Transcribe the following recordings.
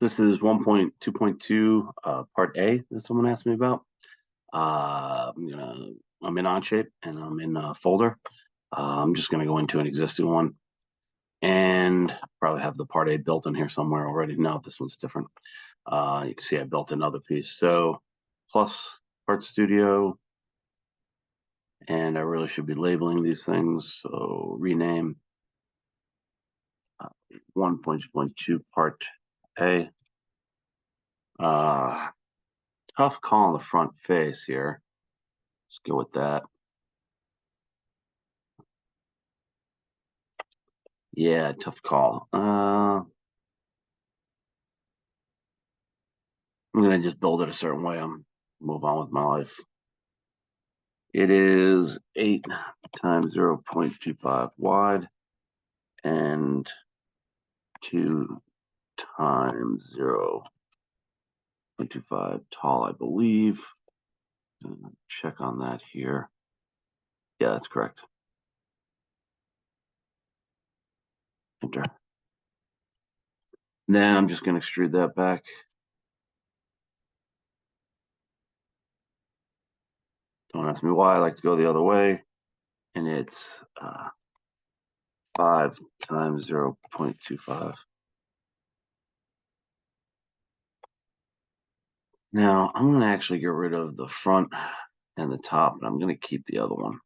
This is 1.2.2 Part A that someone asked me about. I'm in OnShape and I'm in a folder. I'm just going to go into an existing one and probably have the Part A built in here somewhere already. No, this one's different. You can see I built another piece. So plus Part Studio, and I really should be labeling these things. So rename 1.2 Part A. Tough call on the front face here. Let's go with that. Yeah, tough call. I'm gonna just build it a certain way. I'm move on with my life. It is 8 times 0.25 wide and 2 times 0.25 tall, I believe. Check on that here. Yeah, that's correct. Enter. Then I'm just going to extrude that back. Don't ask me why. I like to go the other way. And it's 5 times 0.25. Now, I'm going to actually get rid of the front and the top, and I'm going to keep the other one.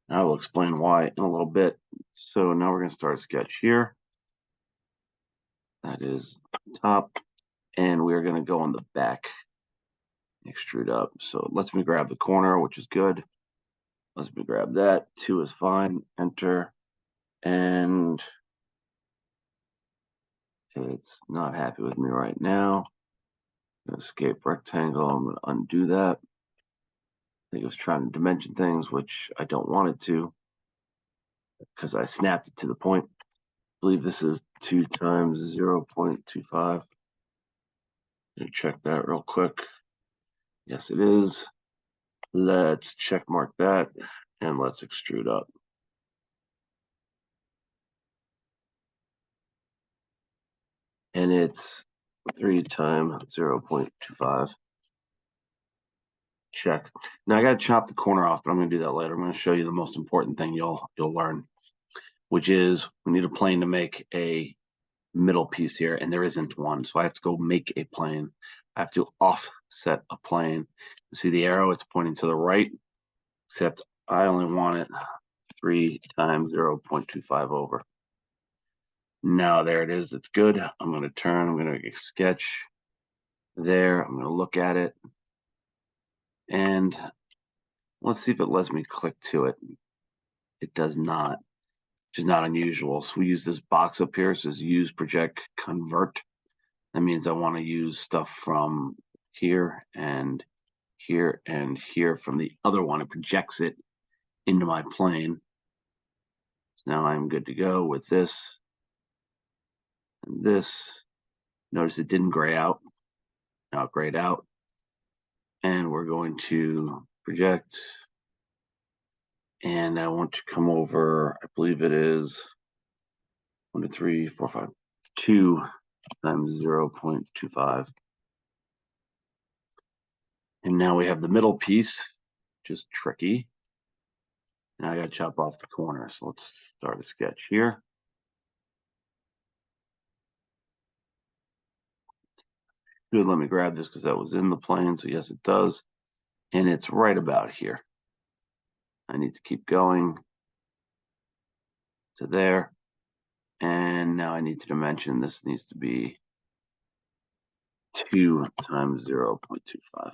I will explain why in a little bit. So now we're going to start a sketch here. That is top, and we're going to go on the back, extrude up. So it lets me grab the corner, which is good. Lets me grab that. 2 is fine. Enter, and it's not happy with me right now. I'm going to escape rectangle. I'm going to undo that. I think it was trying to dimension things, which I don't want it to, because I snapped it to the point. I believe this is 2 times 0.25. Check that real quick. Yes, it is. Let's check mark that and let's extrude up. And it's 3 times 0.25. Check. Now I got to chop the corner off, but I'm going to do that later. I'm going to show you the most important thing you'll learn, which is we need a plane to make a middle piece here, and there isn't one. So I have to go make a plane. I have to offset a plane. You see the arrow? It's pointing to the right, except I only want it 3 times 0.25 over. Now there it is. It's good. I'm going to turn. I'm going to sketch there. I'm going to look at it. And let's see if it lets me click to it. It does not, which is not unusual. So we use this box up here. It says use, project, convert. That means I want to use stuff from here and here and here from the other one. It projects it into my plane. So now I'm good to go with this and this. Notice it didn't gray out. Now it grayed out. And we're going to project. And I want to come over, I believe it is 1, 2, 3, 4, 5, 2 times 0.25. And now we have the middle piece, which is tricky. Now I got to chop off the corner. So let's start a sketch here. Good, let me grab this because that was in the plane. So yes, it does. And it's right about here. I need to keep going to there. And now I need to dimension. This needs to be 2 times 0.25.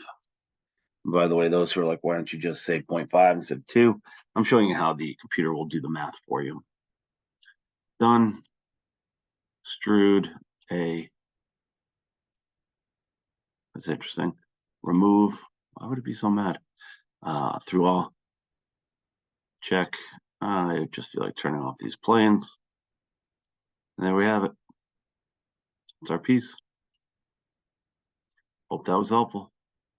By the way, those who are like, why don't you just say 0.5 instead of 2? I'm showing you how the computer will do the math for you. Done. Extrude A. That's interesting. Remove. Why would it be so mad? Through all. Check. I just feel like turning off these planes. And there we have it. It's our piece. Hope that was helpful.